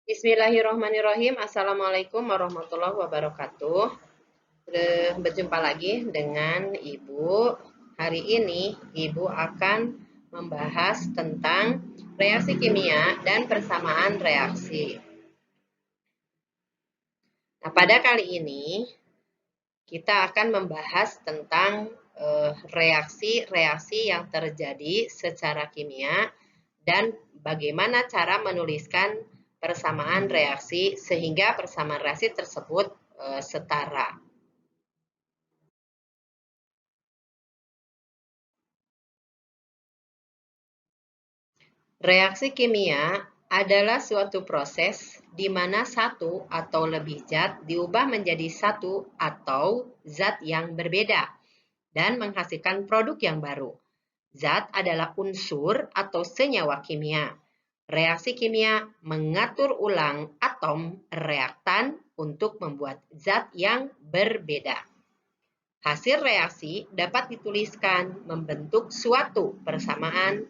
Bismillahirrahmanirrahim. Assalamualaikum warahmatullahi wabarakatuh. Berjumpa lagi dengan Ibu. Hari ini Ibu akan membahas tentang reaksi kimia dan persamaan reaksi. Nah, pada kali ini kita akan membahas tentang reaksi-reaksi yang terjadi secara kimia dan bagaimana cara menuliskan persamaan reaksi sehingga persamaan reaksi tersebut setara. Reaksi kimia adalah suatu proses di mana satu atau lebih zat diubah menjadi satu atau zat yang berbeda dan menghasilkan produk yang baru. Zat adalah unsur atau senyawa kimia. Reaksi kimia mengatur ulang atom reaktan untuk membuat zat yang berbeda. Hasil reaksi dapat dituliskan membentuk suatu persamaan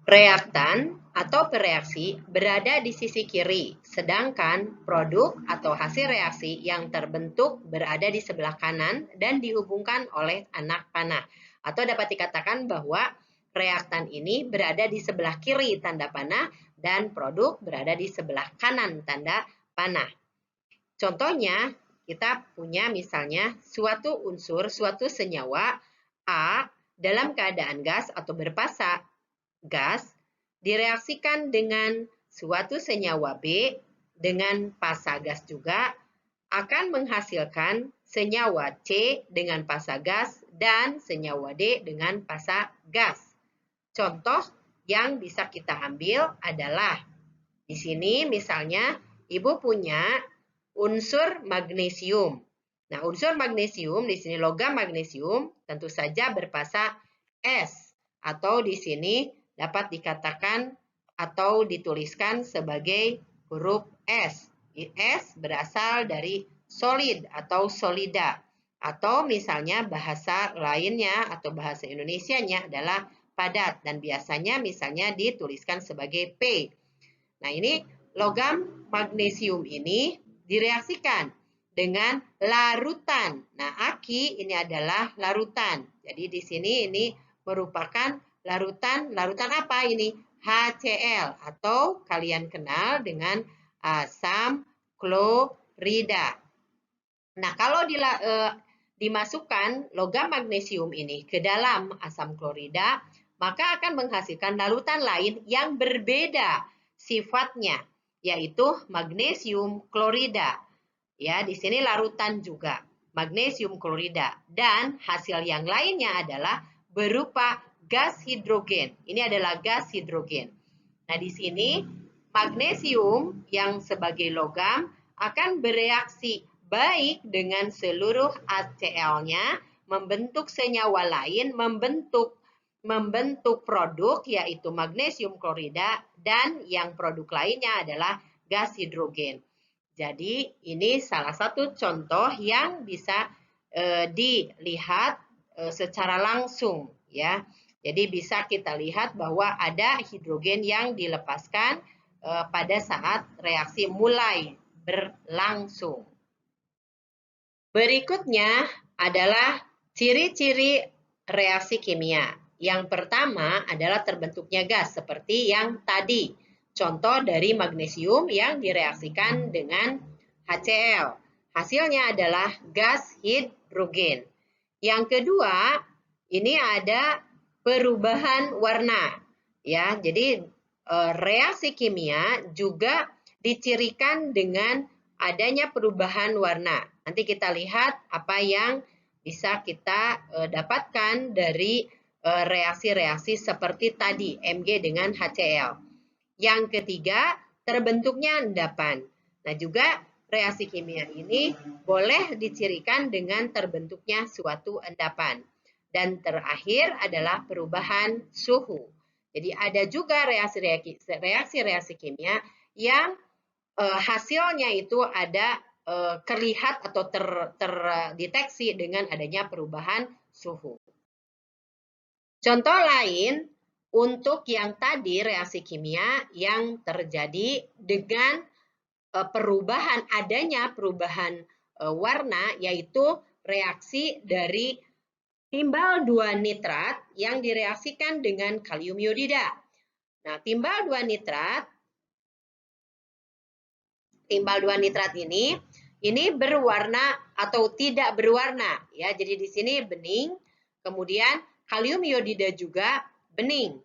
reaktan atau bereaksi berada di sisi kiri, sedangkan produk atau hasil reaksi yang terbentuk berada di sebelah kanan dan dihubungkan oleh anak panah. Atau dapat dikatakan bahwa reaktan ini berada di sebelah kiri tanda panah dan produk berada di sebelah kanan tanda panah. Contohnya, kita punya misalnya suatu unsur, suatu senyawa A dalam keadaan gas atau berpasa gas direaksikan dengan suatu senyawa B dengan pasa gas juga akan menghasilkan senyawa C dengan pasa gas dan senyawa D dengan pasa gas. Contoh yang bisa kita ambil adalah di sini misalnya Ibu punya unsur magnesium. Nah, unsur magnesium di sini logam magnesium tentu saja berpasa S atau di sini dapat dikatakan atau dituliskan sebagai huruf S. S berasal dari solid atau solida. Atau misalnya bahasa lainnya atau bahasa Indonesianya adalah padat dan biasanya misalnya dituliskan sebagai P. Nah, ini logam magnesium ini direaksikan dengan larutan. Nah, aki ini adalah larutan. Jadi di sini ini merupakan larutan apa ini? HCl atau kalian kenal dengan asam klorida. Nah, kalau dimasukkan logam magnesium ini ke dalam asam klorida, maka akan menghasilkan larutan lain yang berbeda sifatnya, yaitu magnesium klorida. Ya, di sini larutan juga magnesium klorida dan hasil yang lainnya adalah berupa gas hidrogen. Ini adalah gas hidrogen. Nah, di sini magnesium yang sebagai logam akan bereaksi baik dengan seluruh HCl-nya membentuk senyawa lain, membentuk produk yaitu magnesium klorida dan yang produk lainnya adalah gas hidrogen. Jadi ini salah satu contoh yang bisa dilihat secara langsung ya. Jadi bisa kita lihat bahwa ada hidrogen yang dilepaskan pada saat reaksi mulai berlangsung. Berikutnya adalah ciri-ciri reaksi kimia. Yang pertama adalah terbentuknya gas seperti yang tadi. Contoh dari magnesium yang direaksikan dengan HCl. Hasilnya adalah gas hidrogen. Yang kedua, ini ada perubahan warna. Ya, jadi reaksi kimia juga dicirikan dengan adanya perubahan warna. Nanti kita lihat apa yang bisa kita dapatkan dari reaksi-reaksi seperti tadi, Mg dengan HCl. Yang ketiga, terbentuknya endapan. Nah, juga reaksi kimia ini boleh dicirikan dengan terbentuknya suatu endapan. Dan terakhir adalah perubahan suhu. Jadi ada juga reaksi-reaksi kimia yang hasilnya itu ada terlihat atau terdeteksi dengan adanya perubahan suhu. Contoh lain untuk yang tadi reaksi kimia yang terjadi dengan adanya perubahan warna, yaitu reaksi dari timbal 2 nitrat yang direaksikan dengan kalium iodida. Nah, timbal 2 nitrat ini berwarna atau tidak berwarna ya. Jadi di sini bening, kemudian kalium iodida juga bening.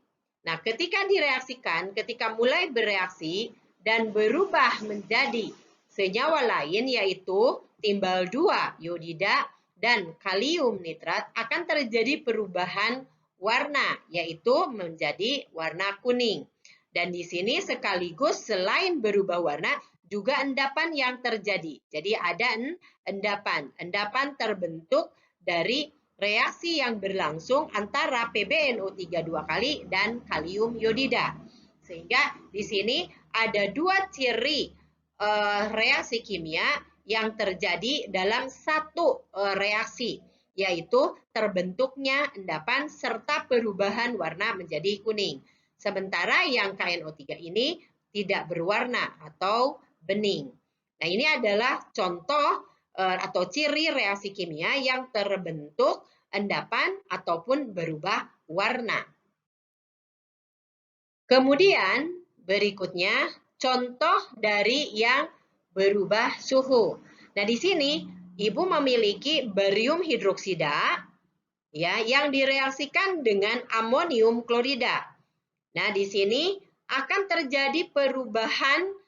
Nah, ketika direaksikan, ketika mulai bereaksi dan berubah menjadi senyawa lain yaitu timbal 2 iodida dan kalium nitrat, akan terjadi perubahan warna yaitu menjadi warna kuning. Dan di sini sekaligus selain berubah warna, juga endapan yang terjadi. Jadi ada endapan terbentuk dari reaksi yang berlangsung antara PbNO3 2 kali dan kalium iodida. Sehingga di sini ada dua ciri reaksi kimia yang terjadi dalam satu reaksi, yaitu terbentuknya endapan serta perubahan warna menjadi kuning. Sementara yang KNO3 ini tidak berwarna atau bening. Nah, ini adalah contoh atau ciri reaksi kimia yang terbentuk endapan ataupun berubah warna. Kemudian berikutnya contoh dari yang berubah suhu. Nah, di sini Ibu memiliki barium hidroksida ya yang direaksikan dengan amonium klorida. Nah, di sini akan terjadi perubahan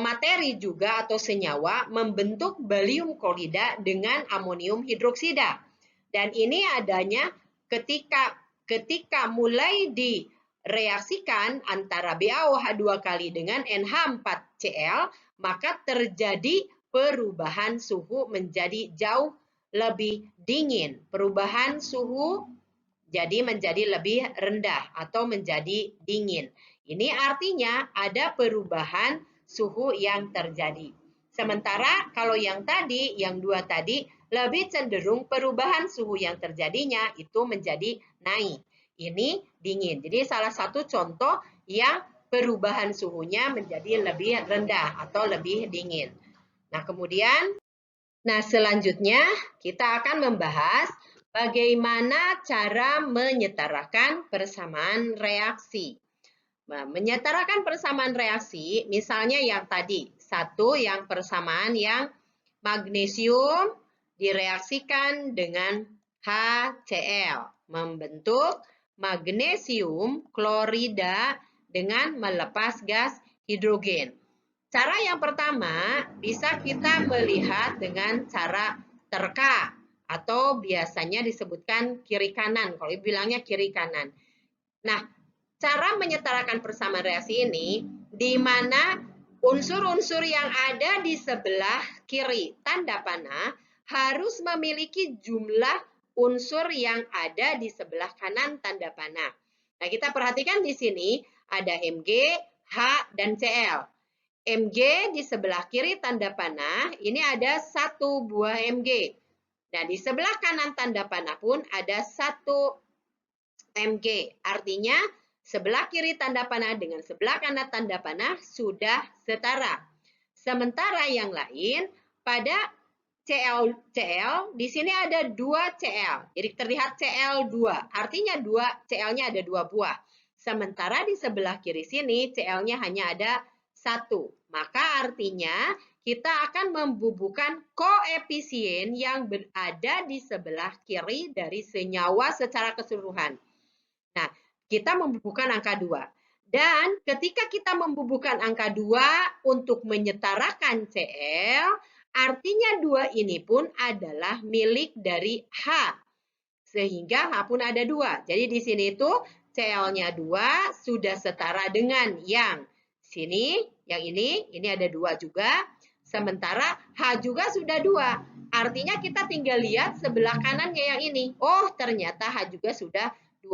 materi juga atau senyawa membentuk barium klorida dengan amonium hidroksida. Dan ini adanya ketika mulai direaksikan antara BaOH2 kali dengan NH4Cl, maka terjadi perubahan suhu menjadi jauh lebih dingin. Perubahan suhu jadi menjadi lebih rendah atau menjadi dingin. Ini artinya ada perubahan suhu yang terjadi. Sementara kalau yang tadi, yang dua tadi, lebih cenderung perubahan suhu yang terjadinya itu menjadi naik. Ini dingin. Jadi salah satu contoh yang perubahan suhunya menjadi lebih rendah atau lebih dingin. Nah, kemudian, selanjutnya kita akan membahas bagaimana cara menyetarakan persamaan reaksi. Menyetarakan persamaan reaksi, misalnya yang tadi, satu yang persamaan yang magnesium direaksikan dengan HCl, membentuk magnesium klorida dengan melepas gas hidrogen. Cara yang pertama bisa kita melihat dengan cara terka atau biasanya disebutkan kiri kanan, kalau Ibu bilangnya kiri kanan. Nah, cara menyetarakan persamaan reaksi ini di mana unsur-unsur yang ada di sebelah kiri tanda panah harus memiliki jumlah unsur yang ada di sebelah kanan tanda panah. Nah, kita perhatikan di sini ada Mg, H, dan Cl. Mg di sebelah kiri tanda panah, ini ada satu buah Mg. Nah, di sebelah kanan tanda panah pun ada satu Mg. Artinya, sebelah kiri tanda panah dengan sebelah kanan tanda panah sudah setara. Sementara yang lain, pada Cl di sini ada 2 Cl. Jadi terlihat Cl2. Artinya Cl-nya ada 2 buah. Sementara di sebelah kiri sini Cl-nya hanya ada 1. Maka artinya kita akan membubuhkan koefisien yang berada di sebelah kiri dari senyawa secara keseluruhan. Nah, kita membubuhkan angka 2. Dan ketika kita membubuhkan angka 2 untuk menyetarakan Cl, artinya 2 ini pun adalah milik dari H. Sehingga H pun ada 2. Jadi di sini itu Cl-nya 2 sudah setara dengan yang sini, yang ini ada 2 juga. Sementara H juga sudah 2. Artinya kita tinggal lihat sebelah kanannya yang ini. Oh, ternyata H juga sudah 2.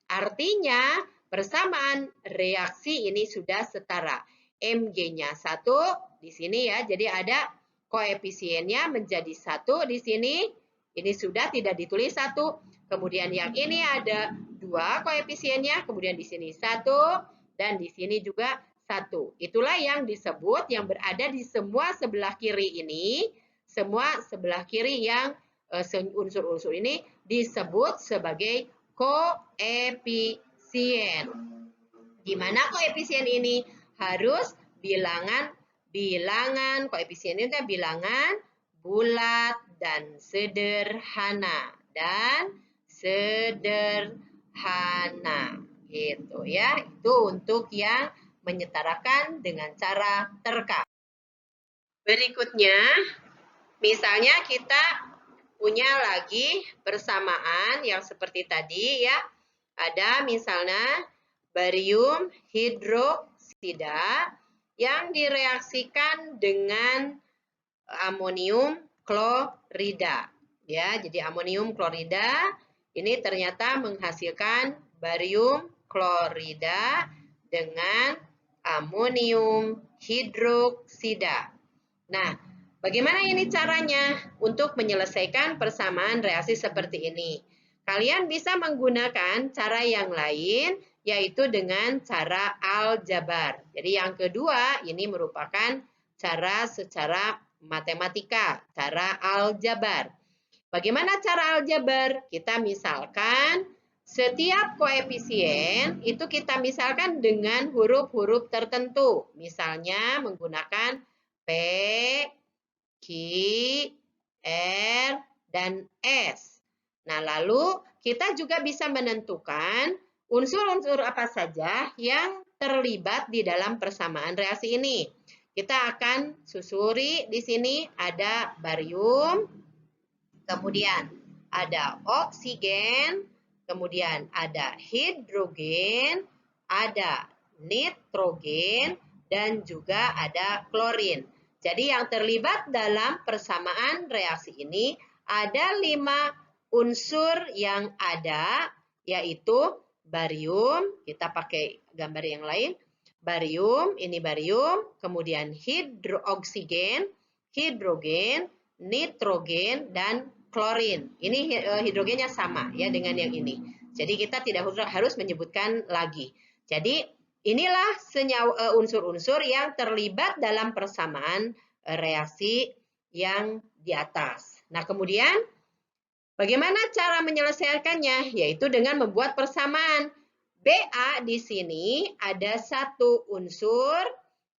Artinya persamaan reaksi ini sudah setara. Mg-nya 1 di sini ya. Jadi ada koefisiennya menjadi 1 di sini. Ini sudah tidak ditulis 1. kemudian yang ini ada 2 koefisiennya, kemudian di sini 1, dan di sini juga 1. Itulah yang disebut, yang berada di semua sebelah kiri ini, semua sebelah kiri yang unsur-unsur ini disebut sebagai koefisien. Di mana koefisien ini harus bilangan koefisien itu bilangan bulat dan sederhana gitu ya. Itu untuk yang menyetarakan dengan cara terka. Berikutnya, misalnya kita punya lagi persamaan yang seperti tadi ya. Ada misalnya barium hidroksida yang direaksikan dengan amonium klorida. Ya, jadi amonium klorida ini ternyata menghasilkan barium klorida dengan amonium hidroksida. Nah, bagaimana ini caranya untuk menyelesaikan persamaan reaksi seperti ini? Kalian bisa menggunakan cara yang lain, yaitu dengan cara aljabar. Jadi yang kedua, ini merupakan cara secara matematika, cara aljabar. Bagaimana cara aljabar? Kita misalkan setiap koefisien itu kita misalkan dengan huruf-huruf tertentu. Misalnya menggunakan P, Q, R, dan S. Nah, lalu kita juga bisa menentukan unsur-unsur apa saja yang terlibat di dalam persamaan reaksi ini. Kita akan susuri di sini ada barium, kemudian ada oksigen, kemudian ada hidrogen, ada nitrogen, dan juga ada klorin. Jadi yang terlibat dalam persamaan reaksi ini ada 5 unsur yang ada, yaitu barium, kita pakai gambar yang lain, barium, ini barium, kemudian hidroksigen, hidrogen, nitrogen, dan klorin. Ini hidrogennya sama ya dengan yang ini. Jadi kita tidak harus menyebutkan lagi. Jadi inilah unsur-unsur yang terlibat dalam persamaan reaksi yang di atas. Nah, kemudian bagaimana cara menyelesaikannya? Yaitu dengan membuat persamaan. Ba di sini ada 1 unsur,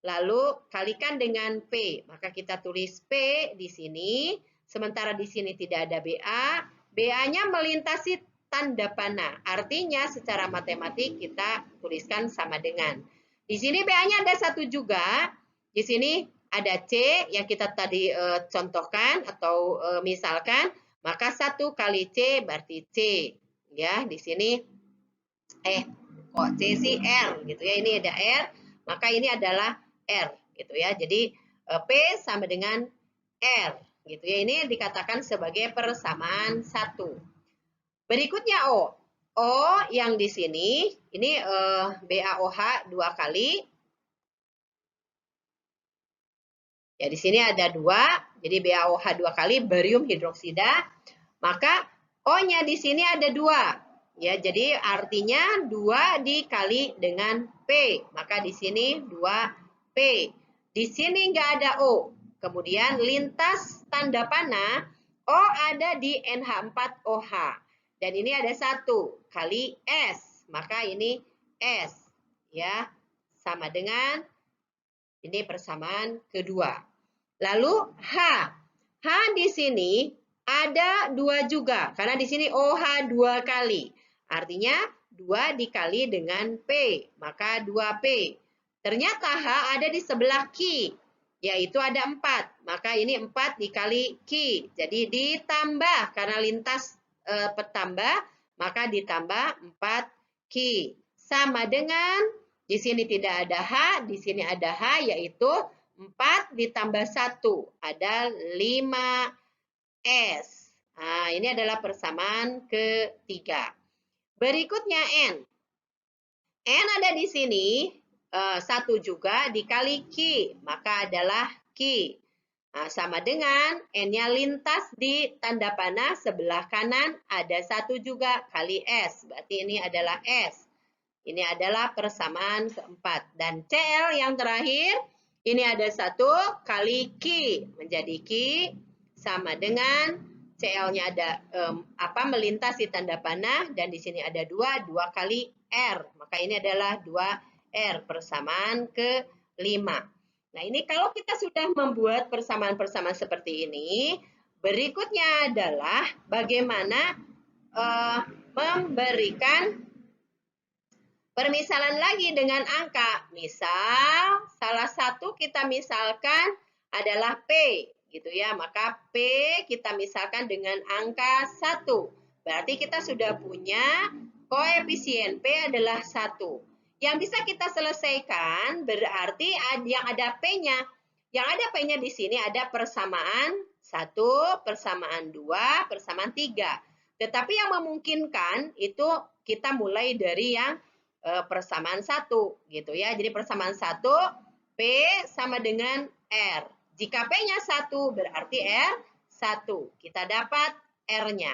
lalu kalikan dengan P. Maka kita tulis P di sini, sementara di sini tidak ada BA. BA-nya melintasi tanda panah. Artinya secara matematik kita tuliskan sama dengan. Di sini BA-nya ada 1 juga. Di sini ada C yang kita tadi contohkan atau misalkan. Maka 1 kali C berarti C. Ya, di sini kok C sih R gitu ya. Ini ada R, maka ini adalah R gitu ya. Jadi P sama dengan R gitu ya. Ini dikatakan sebagai persamaan 1. Berikutnya O. O yang di sini ini BaOH 2 kali. Ya, di sini ada 2. Jadi BaOH 2 kali barium hidroksida. Maka O-nya di sini ada 2. Ya, jadi artinya 2 dikali dengan P. Maka di sini 2P. Di sini nggak ada O. Kemudian lintas tanda panah, O ada di NH4OH. Dan ini ada 1 kali S. Maka ini S. Ya, sama dengan ini persamaan kedua. Lalu H. H di sini ada 2 juga. Karena di sini OH 2 kali. Artinya 2 dikali dengan P, maka 2P. Ternyata H ada di sebelah Q, yaitu ada 4. Maka ini 4 dikali Q. Jadi ditambah, karena lintas petambah, maka ditambah 4Q. Sama dengan, di sini tidak ada H, di sini ada H, yaitu 4 ditambah 1, ada 5S. Nah, ini adalah persamaan ketiga. Berikutnya N. N ada di sini 1 juga dikali Q, maka adalah Q. sama dengan N-nya lintas di tanda panah sebelah kanan ada 1 juga kali S. Berarti ini adalah S. Ini adalah persamaan keempat. Dan Cl yang terakhir, ini ada 1 kali Q. Menjadi Q sama dengan Cl-nya ada melintas di tanda panah. Dan di sini ada 2 kali R. Maka ini adalah 2R persamaan ke-5. Nah, ini kalau kita sudah membuat persamaan-persamaan seperti ini, berikutnya adalah bagaimana memberikan permisalan lagi dengan angka. Misal, salah satu kita misalkan adalah P, gitu ya. Maka P kita misalkan dengan angka 1. Berarti kita sudah punya koefisien P adalah 1. Yang bisa kita selesaikan berarti yang ada P-nya. Yang ada P-nya di sini ada persamaan 1, persamaan 2, persamaan 3. Tetapi yang memungkinkan itu kita mulai dari yang persamaan 1 gitu ya. Jadi persamaan 1 P sama dengan R. Jika P-nya 1 berarti R 1. Kita dapat R-nya.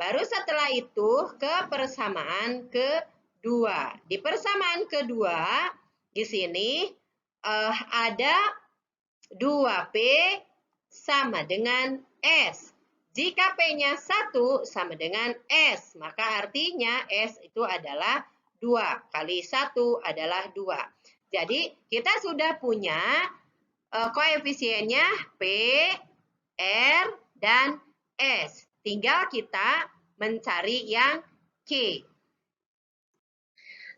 Baru setelah itu ke persamaan kedua. Di persamaan kedua di sini ada 2P sama dengan S. Jika P-nya 1 sama dengan S, maka artinya S itu adalah 2 kali 1 adalah 2. Jadi kita sudah punya koefisiennya P, R, dan S. Tinggal kita mencari yang Q.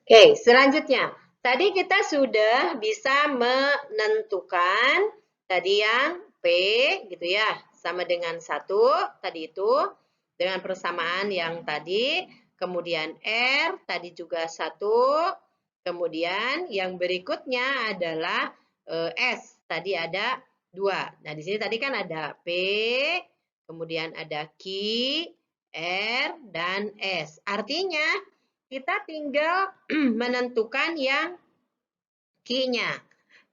Oke, selanjutnya. Tadi kita sudah bisa menentukan tadi yang P gitu ya, sama dengan 1 tadi itu dengan persamaan yang tadi, kemudian R tadi juga 1, kemudian yang berikutnya adalah S, tadi ada 2. Nah, di sini tadi kan ada P, kemudian ada Q, R, dan S. Artinya kita tinggal menentukan yang Q-nya.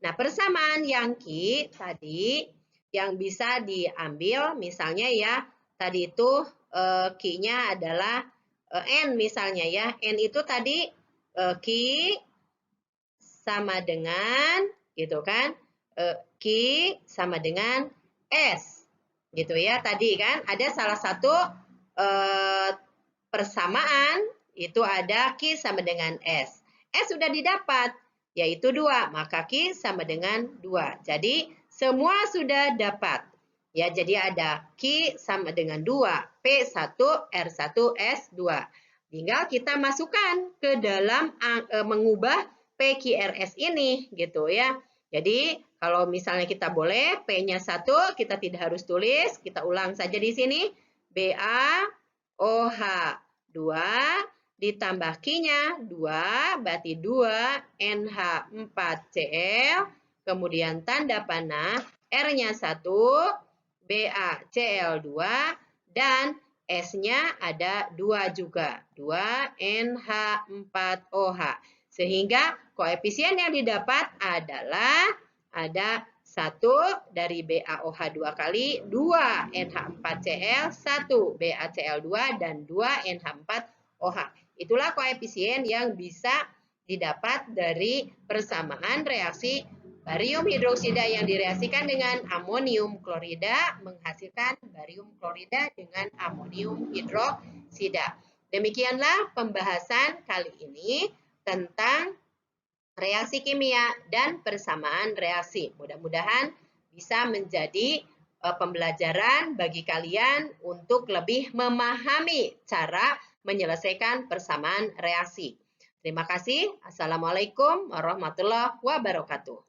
Nah, persamaan yang Q tadi yang bisa diambil misalnya ya, tadi itu Q-nya adalah N misalnya ya. N itu tadi Q sama dengan gitu kan, Q sama dengan S. Gitu ya, tadi kan ada salah satu persamaan itu ada Q sama dengan S. S sudah didapat, yaitu 2. Maka Q sama dengan 2. Jadi, semua sudah dapat. Ya, jadi ada Q sama dengan 2. P1, R1, S2. Tinggal kita masukkan ke dalam mengubah PQRS ini, gitu ya. Jadi, kalau misalnya kita boleh, P-nya 1, kita tidak harus tulis. Kita ulang saja di sini. BaOH 2 ditambah Q-nya 2, berarti 2 NH4Cl, kemudian tanda panah R-nya 1, BaCl2, dan S-nya ada 2 juga, 2 NH4OH. Sehingga koefisien yang didapat adalah ada 1 dari BaOH 2 kali, 2 NH4Cl, 1 BaCl2, dan 2 NH4OH. Itulah koefisien yang bisa didapat dari persamaan reaksi barium hidroksida yang direaksikan dengan amonium klorida menghasilkan barium klorida dengan amonium hidroksida. Demikianlah pembahasan kali ini tentang reaksi kimia dan persamaan reaksi. Mudah-mudahan bisa menjadi pembelajaran bagi kalian untuk lebih memahami cara menyelesaikan persamaan reaksi. Terima kasih. Assalamualaikum warahmatullahi wabarakatuh.